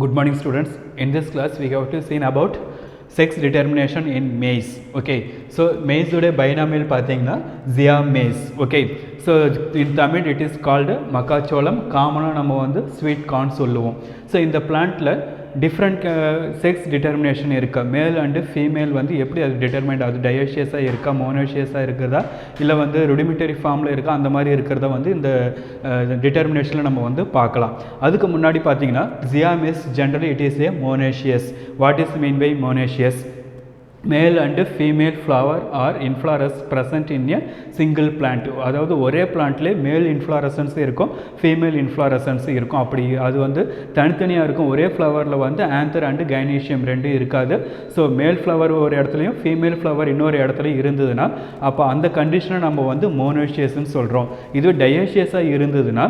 Good morning students. In this class we have to see about sex determination in maize. Okay, so maize உடைய binomial பார்த்தீங்கன்னா Zea maize. Okay, so in Tamil it is called மக்காச்சோளம். காமனாக நம்ம வந்து sweet corn சொல்லுவோம். So இந்த பிளான்ட்டில் different sex determination இருக்கா, மேல் அண்டு ஃபீமேல் வந்து எப்படி அது டிட்டர்மைண்ட் ஆகுது, டயோஷியஸாக இருக்கா, மோனோஷியஸாக இருக்கிறதா, இல்லை வந்து ருடிமிட்டரி ஃபார்மில் இருக்கா, அந்த மாதிரி இருக்கிறத வந்து இந்த டிட்டர்மினேஷனில் நம்ம வந்து பார்க்கலாம். அதுக்கு முன்னாடி பார்த்தீங்கன்னா Zea maize generally it is a monoecious. What is mean by monoecious? Male and female flower or inflorescence present in a single plant. அதாவது ஒரே பிளான்ட்லே மேல் இன்ஃப்ளாரசன்ஸ் இருக்கும், ஃபீமேல் இன்ஃப்ளாரசன்ஸ் இருக்கும். அப்படி அது வந்து தனித்தனியாக இருக்கும். ஒரே ஃப்ளவரில் வந்து ஆந்தர் அண்டு கைனீஷியம் ரெண்டும் இருக்காது. ஸோ மேல் ஃப்ளவர் ஒரு இடத்துலையும் ஃபீமேல் ஃப்ளவர் இன்னொரு இடத்துலையும் இருந்ததுன்னா அப்போ அந்த கண்டிஷனை நம்ம வந்து மோனோஷியஸ்ன்னு சொல்கிறோம். இது டயோஷியஸாக இருந்ததுன்னா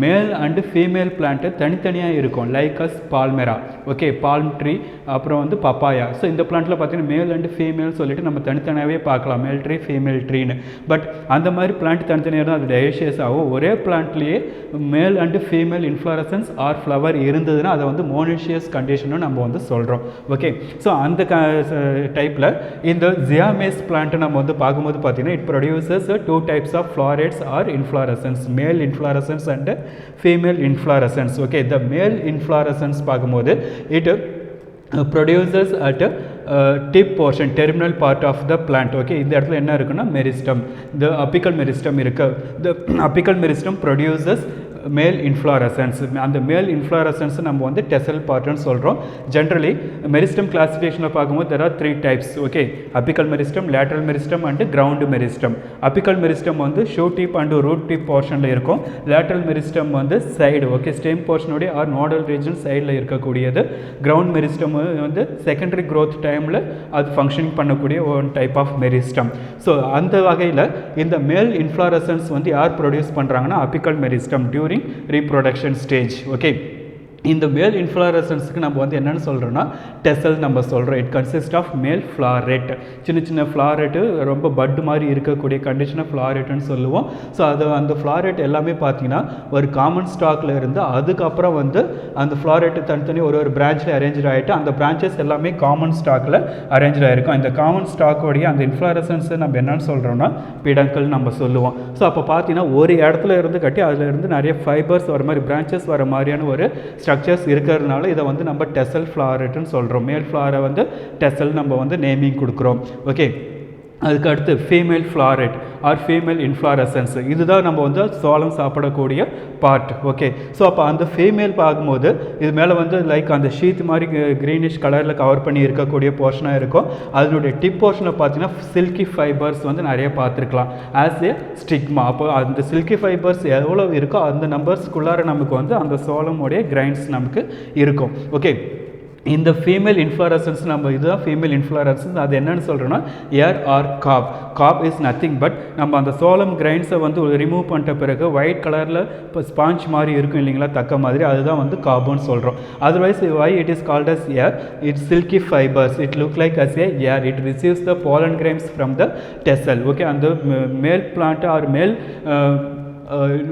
மேல் அண்டு ஃபீமேல் பிளான்ட்டு தனித்தனியாக இருக்கும். Like as palmyra, okay, palm tree, அப்புறம் வந்து பப்பாயா. ஸோ இந்த பிளான்ட்டில் பார்த்தீங்கன்னா மேல் அண்ட் ஃபீமேல் சொல்லிட்டு நம்ம தனித்தனியாகவே பார்க்கலாம், மேல் ட்ரீ ஃபீமேல் ட்ரீன்னு. பட் அந்த மாதிரி பிளான்ட் தனித்தனியாக தான் அது டயோஷியஸ் ஆகும். ஒரே பிளான்ட்லேயே male and female inflorescence or flower இருந்ததுன்னா அதை வந்து மோனோஷியஸ் கண்டிஷனும் நம்ம வந்து சொல்கிறோம். ஓகே, ஸோ அந்த டைப்பில் இந்த Zea maize பிளான்ட்டை நம்ம வந்து பார்க்கும்போது பார்த்தீங்கன்னா it produces 2 types of florets or inflorescence, male inflorescence and female inflorescence. Okay, the male inflorescence பார்க்கும்போது it produces at tip portion, terminal part of the plant. Okay, இந்த இடத்துல என்ன இருக்குன்னா மெரிஸ்டம், the apical meristem இருக்கு. The apical meristem produces மேல் inflorescence. அந்த மேல் inflorescence நம்ம வந்து டெசல் பார்ட்னு சொல்கிறோம். ஜென்ரலி மெரிஸ்டம் கிளாசிஃபிகேஷனில் பார்க்கும்போது there are 3 types. Okay, apical meristem, lateral meristem and ground meristem. Apical meristem வந்து shoot tip and root tip போர்ஷனில் இருக்கும். லேட்ரல் மெரிஸ்டம் வந்து சைடு, ஓகே, ஸ்டெம் போர்ஷனுடைய ஆர் நோடல் ரீஜன் சைடில் இருக்கக்கூடியது. கிரவுண்ட் மெரிஸ்டம் வந்து செகண்டரி க்ரோத் டைமில் அது ஃபங்க்ஷனிங் பண்ணக்கூடிய one type of meristem. So அந்த வகையில் இந்த மேல் இன்ஃப்ளாரசன்ஸ் வந்து யார் ப்ரொடியூஸ் பண்ணுறாங்கன்னா apical meristem during reproduction stage. Okay, இந்த மேல் இன்ஃப்ளாரசன்ஸுக்கு நம்ம வந்து என்னென்னு சொல்கிறோன்னா டெசல் நம்ம சொல்கிறோம். It consist of male ஃப்ளாரெட். சின்ன சின்ன ஃப்ளாரெட்டு ரொம்ப பட்டு மாதிரி இருக்கக்கூடிய கண்டிஷனை ஃப்ளாரெட்டுன்னு சொல்லுவோம். ஸோ அது அந்த ஃப்ளாரெட் எல்லாமே பார்த்தீங்கன்னா ஒரு காமன் ஸ்டாக்கில் இருந்து அதுக்கப்புறம் வந்து அந்த ஃப்ளாரெட்டு தனித்தனி ஒரு பிரான்ச்சில் அரேஞ்ச் ஆகிட்டு அந்த பிரான்ச்சஸ் எல்லாமே காமன் ஸ்டாக்கில் அரேஞ்ச் ஆகிருக்கும். இந்த காமன் ஸ்டாக்கோடைய அந்த இன்ஃப்ளாரசன்ஸை நம்ம என்னென்னு சொல்கிறோன்னா பிடங்கல் நம்ம சொல்லுவோம். ஸோ அப்போ பார்த்தீங்கன்னா ஒரு இடத்துல இருந்து கட்டி அதில் இருந்து நிறைய ஃபைபர்ஸ் வர மாதிரி பிரான்ச்சஸ் வர மாதிரியான ஒரு ஸ்ட்ரக்சர்ஸ் இருக்கிறதுனால இதை வந்து நம்ம டெசல் ஃப்ளாரெட்னு சொல்கிறோம். மேல் ஃப்ளாரை வந்து டெசல் நம்ம வந்து நேமிங் கொடுக்குறோம். ஓகே, அதுக்கு அடுத்து ஃபீமேல் ஃப்ளாரெட் ஆர் ஃபீமேல் இன்ஃப்ளாரசன்ஸ். இதுதான் நம்ம வந்து சோளம் சாப்பிடக்கூடிய பார்ட். ஓகே, ஸோ அப்போ அந்த ஃபீமேல் பார்க்கும்போது இது மேலே வந்து லைக் அந்த ஷீட் மாதிரி க்ரீனிஷ் கலரில் கவர் பண்ணி இருக்கக்கூடிய போர்ஷனாக இருக்கும். அதனுடைய டிப் போர்ஷனை பார்த்தீங்கன்னா சில்கி ஃபைபர்ஸ் வந்து நிறைய பார்த்துருக்கலாம் ஆஸ் ஏ ஸ்டிக்மா. அப்போ அந்த சில்கி ஃபைபர்ஸ் எவ்வளோ இருக்கோ அந்த நம்பர்ஸ்க்குள்ளார நமக்கு வந்து அந்த சோளமுடைய கிரைன்ஸ் நமக்கு இருக்கும். ஓகே, இந்த ஃபீமேல் இன்ஃப்ளாரசன்ஸ் நம்ம இதுதான் ஃபீமேல் இன்ஃப்ளாரசன்ஸ். அது என்னென்னு சொல்கிறோன்னா ear or cob. Cob is nothing but நம்ம அந்த சோளம் கிரைன்ஸை வந்து ரிமூவ் பண்ணிட்ட பிறகு ஒயிட் கலரில் இப்போ ஸ்பாஞ்ச் மாதிரி இருக்கும் இல்லைங்களா, தக்க மாதிரி, அதுதான் வந்து காபுன்னு சொல்கிறோம். Otherwise why it is called as hair, it's silky fibres, it look like as a hair, it receives the pollen grains from the tassel. Okay, அந்த மேல் பிளான்ட் ஆர் மேல்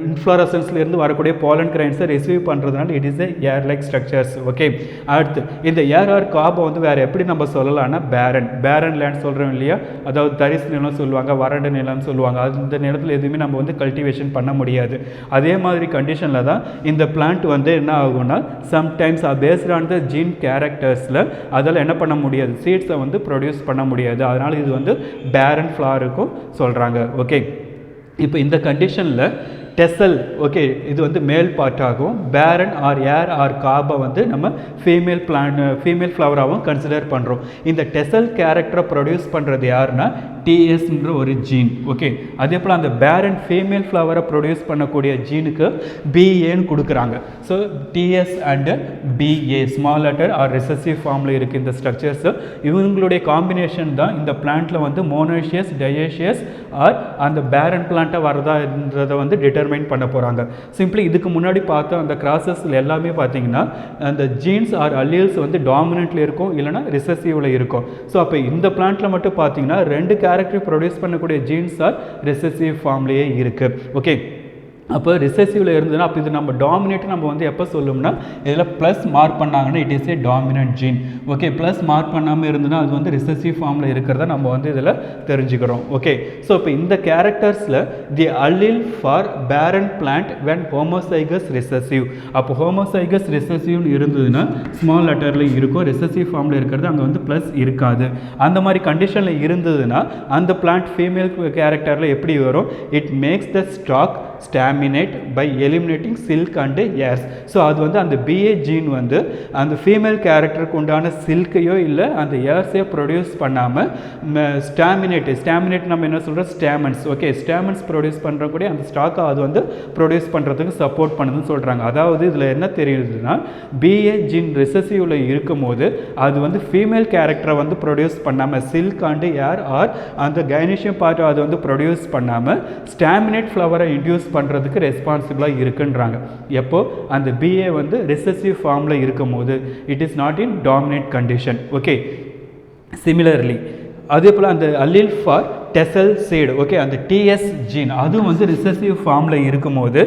இன்ஃப்ளாரசன்ஸ்லேருந்து வரக்கூடிய பாலன் கிரைன்ஸை ரிசீவ் பண்ணுறதுனால it is hair like structures. Okay, அடுத்து இந்த ஏர் R காபை வந்து வேறு எப்படி நம்ம சொல்லலாம்னா பேரன் லேண்ட் சொல்கிறோம் இல்லையா, அதாவது தரிசு நிலம் சொல்லுவாங்க, வறண்ட நிலம்னு சொல்லுவாங்க. அந்த நிலத்தில் எதுவுமே நம்ம வந்து கல்டிவேஷன் பண்ண முடியாது. அதே மாதிரி கண்டிஷனில் தான் இந்த பிளான்ட் வந்து என்ன ஆகும்னா sometimes based on the gene கேரக்டர்ஸில் அதில் என்ன பண்ண முடியாது, சீட்ஸை வந்து ப்ரொடியூஸ் பண்ண முடியாது. அதனால் இது வந்து பேரன் ஃப்ளாருக்கும் சொல்கிறாங்க. ஓகே, இப்போ இந்த கண்டிஷனில் டெசல், ஓகே, இது வந்து மேல் பார்ட் ஆகும். பேரன் ஆர் ஏர் ஆர் காபை வந்து நம்ம ஃபீமேல் ஃப்ளவராகவும் கன்சிடர் பண்ணுறோம். இந்த டெசல் கேரக்டரை ப்ரொடியூஸ் பண்ணுறது யாருன்னா டிஎஸ்ன்ற ஒரு ஜீன். ஓகே, அதே போல் அந்த பேரன் ஃபீமேல் ஃப்ளவரை ப்ரொடியூஸ் பண்ணக்கூடிய ஜீனுக்கு பிஏன்னு கொடுக்குறாங்க. So TS and BA small letter or recessive ஃபார்மில் இருக்குது இந்த ஸ்ட்ரக்சர்ஸு. இவங்களுடைய காம்பினேஷன் தான் இந்த பிளான்ட்டில் வந்து மோனோஷியஸ், டயோஷியஸ் ஆர் அந்த பேரன் பிளான்ட்டாக வரதான்றதை வந்து டிட்டர்மைன் பண்ண போகிறாங்க. சிம்பிளி இதுக்கு முன்னாடி பார்த்த அந்த கிராசஸில் எல்லாமே பார்த்தீங்கன்னா அந்த ஜீன்ஸ் ஆர் அல்லீல்ஸ் வந்து டாமினன்ட்ல இருக்கும், இல்லைனா ரிசசிவ்ல இருக்கும். ஸோ அப்போ இந்த பிளான்ட்டில் மட்டும் பார்த்தீங்கன்னா 2 கேரக்டர் ப்ரொடியூஸ் பண்ணக்கூடிய ஜீன்ஸ் ஆர் ரிசசிவ் ஃபார்ம்லேயே இருக்குது. ஓகே, அப்போ ரிசெசிவில் இருந்ததுன்னா அப்போ இது நம்ம டாமினேட் நம்ம வந்து எப்போ சொல்லும்னா இதில் ப்ளஸ் மார்க் பண்ணாங்கன்னா it is a dominant gene. Okay, plus mark பண்ணாமல் இருந்ததுன்னா அது வந்து ரிசெசிவ் ஃபார்மில் இருக்கிறத நம்ம வந்து இதில் தெரிஞ்சுக்கிறோம். ஓகே, ஸோ இப்போ இந்த கேரக்டர்ஸில் தி அல்லீல் ஃபார் பேரன் பிளான்ட் வென் ஹோமோசைகஸ் ரிசெசிவ். அப்போ ஹோமோசைகஸ் ரிசெசிவ்னு இருந்ததுன்னா ஸ்மால் லெட்டரில் இருக்கும், ரிசெசிவ் ஃபார்மில் இருக்கிறது அங்கே வந்து ப்ளஸ் இருக்காது. அந்த மாதிரி கண்டிஷனில் இருந்ததுன்னா அந்த பிளான்ட் ஃபீமேல் கேரக்டரில் எப்படி வரும்? It makes the stalk staminate by eliminating silk and hairs. So அது வந்து அந்த பிஏ ஜீன் வந்து அந்த ஃபீமேல் கேரக்டருக்கு உண்டான சில்கையோ இல்லை அந்த ஏர்ஸையோ ப்ரொடியூஸ் பண்ணாமல் ஸ்டாமினேட் நம்ம என்ன சொல்கிறோம்? ஸ்டாமன்ஸ். ஓகே, ஸ்டாமன்ஸ் ப்ரொடியூஸ் பண்ணுறக்கூடிய அந்த ஸ்டாக்கை அது வந்து ப்ரொடியூஸ் பண்ணுறதுக்கு சப்போர்ட் பண்ணுதுன்னு சொல்கிறாங்க. அதாவது இதில் என்ன தெரியுதுன்னா பிஏ ஜீன் ரிசெசிவில் இருக்கும் போது அது வந்து ஃபீமேல் கேரக்டரை வந்து ப்ரொடியூஸ் பண்ணாமல் சில்க் அண்டு ஏர் ஆர் அந்த கைனீஷியம் பார்ட் அதை வந்து ப்ரொடியூஸ் பண்ணாமல் ஸ்டாமினேட் ஃப்ளவரை இன்டியூஸ் பண்ணுறதுக்கு ரெஸ்பான்சிபிளாக இருக்குன்றாங்க. எப்போ அந்த பிஏ வந்து ரிசெசிவ் ஃபார்மில் இருக்கும் போது it is not in dominate condition. Okay, similarly அதே போல் அந்த allele for tassel seed, okay, அந்த டிஎஸ் ஜீன் அதுவும் வந்து ரிசெசிவ் ஃபார்மில் இருக்கும்போது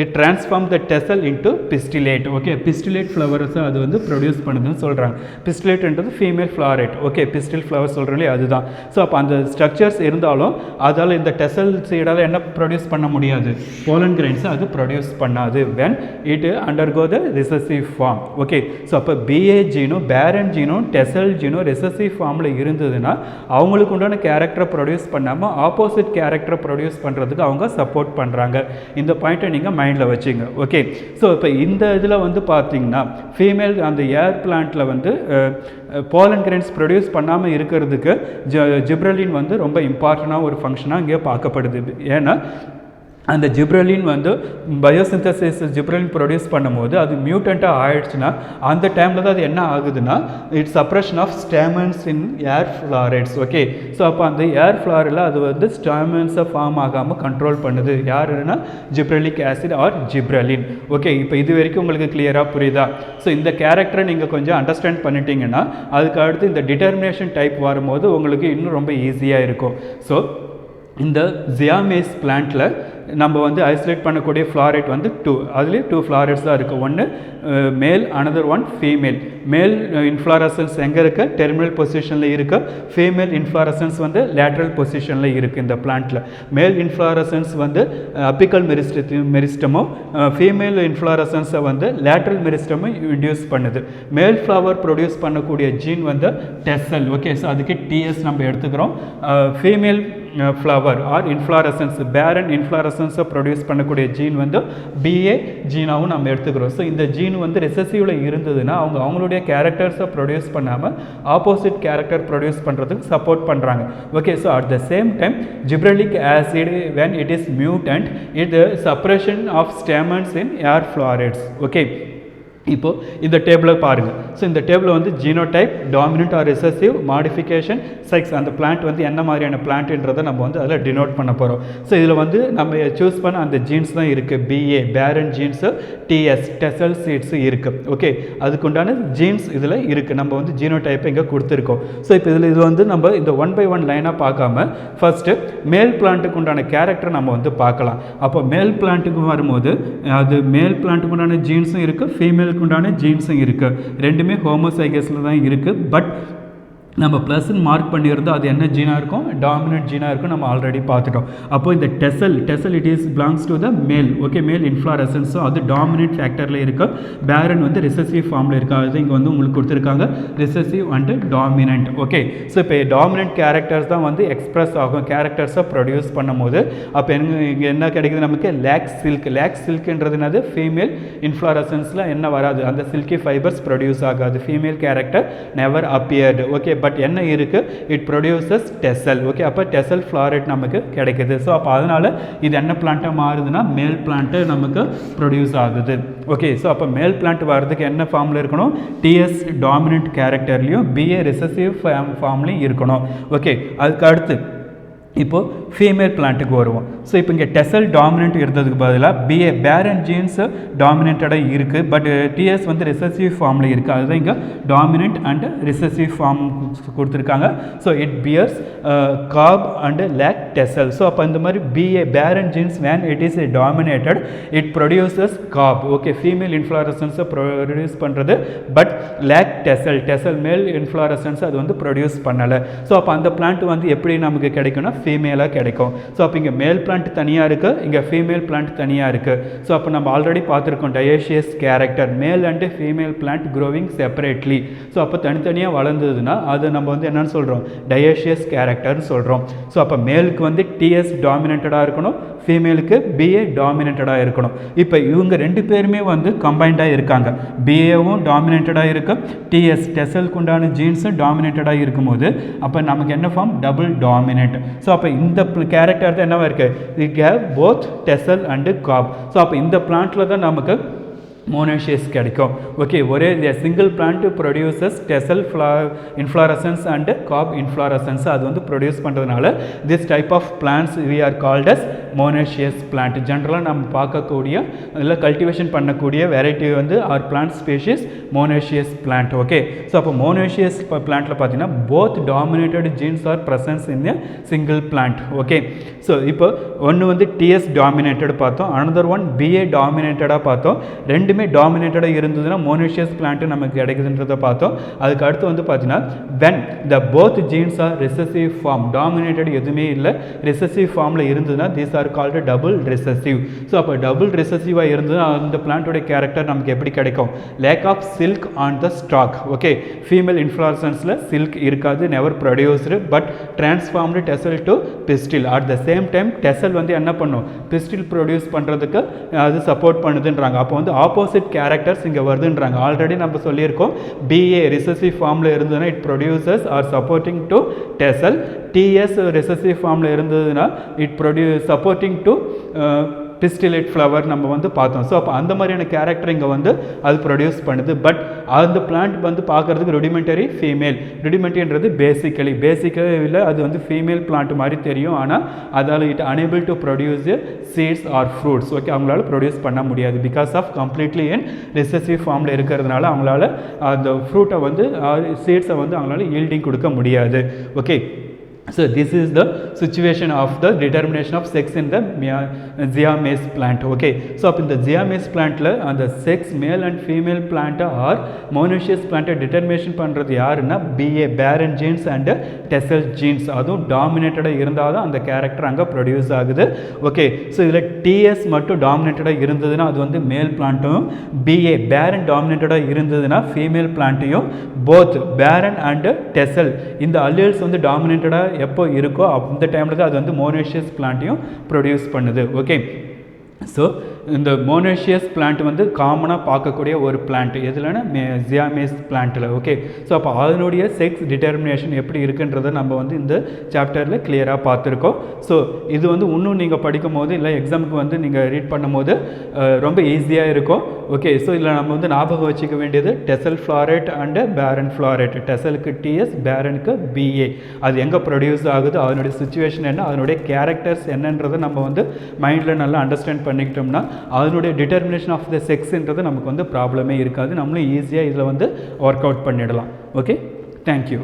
it transform the tassel into pistillate. Okay, pistillate ஃப்ளவர்ஸை அது வந்து ப்ரொடியூஸ் பண்ணுதுன்னு சொல்கிறாங்க. பிஸ்டிலேட்ன்றது female floret. Okay, pistil flower சொல்கிறோம்லே அதுதான். ஸோ அப்போ அந்த ஸ்ட்ரக்சர்ஸ் இருந்தாலும் அதால் இந்த டெசல் சீடால் என்ன ப்ரொடியூஸ் பண்ண முடியாது? போலன் கிரைன்ஸை அது ப்ரொடியூஸ் பண்ணாது when it undergo the recessive form. Okay, so அப்போ பிஏ ஜீனும் பேரன் ஜீனும் டெசல் ஜீனும் ரிசெசிவ் ஃபார்மில் இருந்ததுன்னா அவங்களுக்கு உண்டான கேரக்டரை ப்ரொடியூஸ் பண்ணாமல் ஆப்போசிட் கேரக்டரை ப்ரொடியூஸ் பண்ணுறதுக்கு அவங்க சப்போர்ட் பண்ணுறாங்க. இந்த பாயிண்ட்டை நீங்கள் மைண்டில் வச்சுங்க. ஓகே, ஸோ இப்போ இந்த இதில் வந்து பார்த்தீங்கன்னா ஃபீமேல் அந்த ஏர் பிளான்ட்டில் வந்து போலன் கிரைன்ஸ் ப்ரொடியூஸ் பண்ணாமல் இருக்கிறதுக்கு ஜிப்ரலின் வந்து ரொம்ப இம்பார்ட்டண்டான ஒரு ஃபங்க்ஷனாக இங்கே பார்க்கப்படுது. ஏன்னா அந்த ஜிப்ரலின் வந்து பயோசிந்தசிஸ் ஜிப்ரலின் ப்ரொடியூஸ் பண்ணும்போது அது மியூட்டண்ட்டாக ஆயிடுச்சுன்னா அந்த டைமில் தான் அது என்ன ஆகுதுன்னா it's suppression of stamens in ear florets. Okay, so அப்போ அந்த ஏர் ஃப்ளாரில் அது வந்து ஸ்டாமன்ஸை ஃபார்ம் ஆகாமல் கண்ட்ரோல் பண்ணுது. யாருன்னா gibberellic acid or gibberellin. Okay, இப்போ இது வரைக்கும் உங்களுக்கு கிளியராக புரியுதா? ஸோ இந்த கேரக்டரை நீங்கள் கொஞ்சம் அண்டர்ஸ்டாண்ட் பண்ணிட்டீங்கன்னா அதுக்கு அடுத்து இந்த டிட்டர்மினேஷன் டைப் வரும்போது உங்களுக்கு இன்னும் ரொம்ப ஈஸியாக இருக்கும். ஸோ இந்த ஜியாமேஸ் பிளான்ட்டில் நம்ம வந்து ஐசோலேட் பண்ணக்கூடிய ஃப்ளாரேட் வந்து 2, அதுலேயே 2 ஃப்ளாரேட்ஸ் தான் இருக்குது. ஒன்று மேல், அனதர் ஒன் ஃபீமேல். மேல் இன்ஃப்ளாரசன்ஸ் எங்கே இருக்க? டெர்மினல் பொசிஷனில் இருக்குது. ஃபீமேல் இன்ஃப்ளாரசன்ஸ் வந்து லேட்ரல் பொசிஷனில் இருக்குது இந்த பிளான்ட்டில். மேல் இன்ஃப்ளாரசன்ஸ் வந்து அப்பிக்கல் மெரிஸ்டமும் ஃபீமேல் இன்ஃப்ளாரசன்ஸை வந்து லேட்ரல் மெரிஸ்டமும் இன்டியூஸ் பண்ணுது. மேல் ஃப்ளவர் ப்ரொடியூஸ் பண்ணக்கூடிய ஜீன் வந்து டெசல். ஓகே, ஸோ அதுக்கு டிஎஸ் நம்ம எடுத்துக்கிறோம். ஃபீமேல் ஃப்ளவர் ஆர் இன்ஃப்ளாரசன்ஸ் பேரன் இன்ஃப்ளாரசன்ஸை ப்ரொடியூஸ் பண்ணக்கூடிய ஜீன் வந்து பிஏ ஜீனாவும் நம்ம எடுத்துக்கிறோம். ஸோ இந்த ஜீன் வந்து ரிசெசிவில் இருந்ததுன்னா அவங்களுடைய கேரக்டர்ஸை ப்ரொடியூஸ் பண்ணாமல் ஆப்போசிட் கேரக்டர் ப்ரொடியூஸ் பண்ணுறதுக்கு சப்போர்ட் பண்ணுறாங்க. Okay, so at the same time gibberellic acid when it is mutant it the suppression of stamens in air florets. Okay, இப்போது இந்த டேபிளை பாருங்கள். ஸோ இந்த டேபிளில் வந்து genotype, dominant or recessive, modification, sex, அந்த பிளான்ட் வந்து என்ன மாதிரியான பிளான்ட்ன்றதை நம்ம வந்து அதில் டினோட் பண்ண போகிறோம். ஸோ இதில் வந்து நம்ம சூஸ் பண்ண அந்த ஜீன்ஸ் தான் இருக்குது. பிஏ பேரன் ஜீன்ஸு, டிஎஸ் டெசல் சீட்ஸு இருக்குது. ஓகே, அதுக்குண்டான ஜீன்ஸ் இதில் இருக்குது. நம்ம வந்து ஜீனோடைப்பை இங்கே கொடுத்துருக்கோம். ஸோ இப்போ இது வந்து நம்ம இந்த 1 by 1 லைனாக பார்க்காம ஃபஸ்ட்டு மேல் பிளான்ட்டுக்கு உண்டான கேரக்டரை நம்ம வந்து பார்க்கலாம். அப்போ மேல் பிளான்ட்டுக்கு வரும்போது அது மேல் பிளான்ட்டுக்கு உண்டான ஜீன்ஸும் இருக்குது, ஃபீமேல் உண்டான ஜீன்ஸும் இருக்குது. ரெண்டுமே ஹோமோசைகஸில் தான் இருக்குது. பட் நம்ம ப்ளஸ்ன்னு மார்க் பண்ணியிருந்தோம் அது என்ன ஜீனாக இருக்கும்? டாமினன்ட் ஜீனாக இருக்கும். நம்ம ஆல்ரெடி பார்த்துட்டோம். அப்போ இந்த tassel it is belongs to the மேல். ஓகே, மேல் இன்ஃப்ளாரசன்ஸும் அது டாமினன்ட் ஃபேக்டரில் இருக்குது. பேரன் வந்து ரிசெசிவ் ஃபார்மில் இருக்கா? அது இங்கே வந்து உங்களுக்கு கொடுத்துருக்காங்க recessive and dominant. Okay, so இப்போ டாமினன்ட் கேரக்டர்ஸ் தான் வந்து எக்ஸ்ப்ரெஸ் ஆகும் கேரக்டர்ஸை ப்ரொடியூஸ் பண்ணும்போது. அப்போ இங்கே என்ன கிடைக்குது நமக்கு? லேக் சில்க்ன்றது என்னது? ஃபீமேல் இன்ஃப்ளாரசன்ஸில் என்ன வராது? அந்த சில்கி ஃபைபர்ஸ் ப்ரொடியூஸ் ஆகாது. Female character never appeared. Okay, but என்ன இருக்குது? It produces tassel. ஓகே, அப்போ டெசல் ஃப்ளாரேட் நமக்கு கிடைக்குது. ஸோ அப்போ அதனால் இது என்ன பிளான்ட்டாக மாறுதுன்னா மேல் பிளான்ட்டு நமக்கு ப்ரொடியூஸ் ஆகுது. ஓகே, ஸோ அப்போ மேல் பிளான்ட் வர்றதுக்கு என்ன ஃபார்மில் இருக்கணும்? டிஎஸ் டாமினன்ட் கேரக்டர்லையும் பிஏ ரிசெசிவ் ஃபார்ம்லையும் இருக்கணும். ஓகே, அதுக்கு அடுத்து இப்போது ஃபீமேல் பிளான்ட்டுக்கு வருவோம். ஸோ இப்போ இங்கே டெசல் டாமினன்ட் இருந்ததுக்கு பதிலாக BA பேரன் ஜீன்ஸ் டாமினேட்டடாக இருக்குது, பட் TS வந்து ரிசசிவ் ஃபார்மில் இருக்குது. அதுதான் இங்கே டாமினன்ட் அண்ட் ரிசசிவ் ஃபார்ம் கொடுத்துருக்காங்க. So it bears cob and lack tassel. So அப்போ இந்த மாதிரி BA barren genes when it is dominated it produces cob. Okay, female இன்ஃப்ளாரசன்ஸை ப்ரொடியூஸ் பண்ணுறது, but lack tassel, tassel male inflorescence அது வந்து produce பண்ணலை. So அப்போ அந்த பிளான்ட் வந்து எப்படி நமக்கு கிடைக்கும்னா ஃபீமேலாக கிடைக்கும். ஸோ அப்போ இங்கே மேல் பிளான்ட் தனியாக இருக்குது, இங்கே ஃபீமேல் பிளான்ட் தனியாக இருக்குது. ஸோ அப்போ நம்ம ஆல்ரெடி பார்த்துருக்கோம் dioecious character, male and female plant growing separately. So அப்போ தனித்தனியாக வளர்ந்ததுன்னா அது நம்ம வந்து என்னென்னு சொல்கிறோம், டயோஷியஸ் கேரக்டர்னு சொல்கிறோம். ஸோ அப்போ மேலுக்கு வந்து TS டாமினேட்டடாக இருக்கணும், ஃபீமேலுக்கு BA டாமினேட்டடாக இருக்கணும். இப்போ இவங்க ரெண்டு பேருமே வந்து கம்பைண்டாக இருக்காங்க, BAவும் டாமினேட்டடாக இருக்கு, TS டெசலுக்கு உண்டான ஜீன்ஸும் டாமினேட்டடாக இருக்கும்போது அப்போ நமக்கு என்ன ஃபார்ம், டபுள் டாமினேட். ஸோ அப்போ இந்த கேரக்டர் தான் என்னவா இருக்குது, it have both tassel and cob. So அப்போ இந்த பிளான்ட்டில் தான் நமக்கு மோனோஷியஸ் கிடைக்கும். ஓகே, ஒரே single plant produces tassel inflorescence and cob inflorescence அது வந்து ப்ரொடியூஸ் பண்ணுறதுனால this type of plants we are called as monoecious plant. ஜென்ரலாக நம்ம பார்க்கக்கூடிய இல்லை கல்டிவேஷன் பண்ணக்கூடிய வெரைட்டி வந்து or plant species monoecious plant. Okay, so அப்போ மோனோஷியஸ் பிளான்ட்டில் பார்த்தீங்கன்னா both dominated genes are presence in a single plant. Okay, so இப்போ ஒன்று வந்து TS டாமினேட்டட் பார்த்தோம், அனதர் ஒன் BA டாமினேட்டடாக பார்த்தோம். ரெண்டுமே டாமினேட்டடாக இருந்ததுன்னா மோனோஷியஸ் பிளான்ட் நமக்கு கிடைக்குதுன்றதை பார்த்தோம். அதுக்கு அடுத்து வந்து பார்த்தீங்கன்னா when the both genes are recessive form, dominated எதுவுமே இல்லை ரிசசிவ் ஃபார்மில் இருந்ததுன்னா these are called double recessive. So அப்போ டபுள் ரிசசிவாக இருந்ததுன்னா அந்த பிளான்ட்டோட கேரக்டர் நமக்கு எப்படி கிடைக்கும், lack of silk on the stalk. Okay, female இன்ஃப்ளாரசன்ஸில் சில்க் இருக்காது, never produced, but transformed tassel to pistil. At the same time tassel வந்து என்ன பண்ணும், பிஸ்டில் ப்ரொடியூஸ் பண்ணுறதுக்கு அது சப்போர்ட் பண்ணுதுன்றாங்க. அப்போ வந்து ஆப்போசிட் கேரக்டர்ஸ் இங்கே வருதுன்றாங்க. ஆல்ரெடி நம்ம சொல்லியிருக்கோம் BA ரிசசிவ் ஃபார்மில் இருந்ததுன்னா it produces are supporting to tassel, TS recessive ஃபார்மில் இருந்ததுன்னா it supporting to pistillate flower நம்ம வந்து பார்த்தோம். ஸோ அப்போ அந்த மாதிரியான கேரக்டர் இங்கே வந்து அது ப்ரொடியூஸ் பண்ணுது. பட் அந்த பிளான்ட் வந்து பார்க்குறதுக்கு ருடிமெண்டரி ஃபீமேல், ருடிமெண்ட்ரின்றது பேசிக்கலி இல்லை, அது வந்து ஃபீமேல் பிளான்ட் மாதிரி தெரியும், ஆனால் அதால் it unable to produce seeds or fruits. Okay, அவங்களால ப்ரொடியூஸ் பண்ண முடியாது because of completely in recessive ஃபார்மில் இருக்கிறதுனால அவங்களால அந்த ஃப்ரூட்டை வந்து சீட்ஸை வந்து அவங்களால ஈல்டிங் கொடுக்க முடியாது. Okay, so this is the situation of the determination of sex in the Zea mays plant. Okay, so up in the Zea mays plant la and the sex male and female plant or monoecious plant determination பண்றது யாருன்னா BA barren genes and tassel genes, அதுவும் டாமினேட்டடா இருந்தாதான் அந்த character அங்கே produce ஆகுது. Okay, so இதில் TS மட்டும் டாமினேட்டடாக இருந்ததுன்னா அது வந்து மேல் பிளான்ட்டும், BA barren டாமினேட்டடாக இருந்ததுன்னா ஃபீமேல் பிளான்ட்டையும், போத் barren and tassel இந்த அல்லீல்ஸ் வந்து டாமினேட்டடாக எப்போ இருக்கோ அந்த டைமில் தான் அது வந்து மோனோஷியஸ் பிளான்ட்டையும் ப்ரொடியூஸ் பண்ணுது. ஓகே, ஸோ இந்த மோனோஷியஸ் பிளான்ட் வந்து காமனாக பார்க்கக்கூடிய ஒரு பிளான்ட் எதுலன்னா Zea mays பிளான்ட்டில். ஓகே, ஸோ அப்போ அதனுடைய செக்ஸ் டிட்டர்மினேஷன் எப்படி இருக்குன்றதை நம்ம வந்து இந்த சாப்டரில் கிளியராக பார்த்துருக்கோம். ஸோ இது வந்து இன்னும் நீங்கள் படிக்கும் போது இல்லை எக்ஸாமுக்கு வந்து நீங்கள் ரீட் பண்ணும் போது ரொம்ப ஈஸியாக இருக்கும். ஓகே, ஸோ இதில் நம்ம வந்து ஞாபகம் வச்சுக்க வேண்டியது டெசல் ஃப்ளாரேட் அண்டு பேரன் ஃப்ளாரேட், டெசலுக்கு TS பேரனுக்கு BA, அது எங்கே ப்ரொடியூஸ் ஆகுது, அதனுடைய சுச்சுவேஷன் என்ன, அதனுடைய கேரக்டர்ஸ் என்னன்றதை நம்ம வந்து மைண்டில் நல்லா அண்டர்ஸ்டாண்ட் பண்ணிக்கிட்டோம்னா அதனுடைய டிட்டர்மினேஷன் ஆஃப் த செக்ஸ்ன்றது நமக்கு வந்து ப்ராப்ளமே இருக்காது, நம்மளும் ஈஸியாக இதில் வந்து ஒர்க் அவுட் பண்ணிடலாம். Okay, thank you.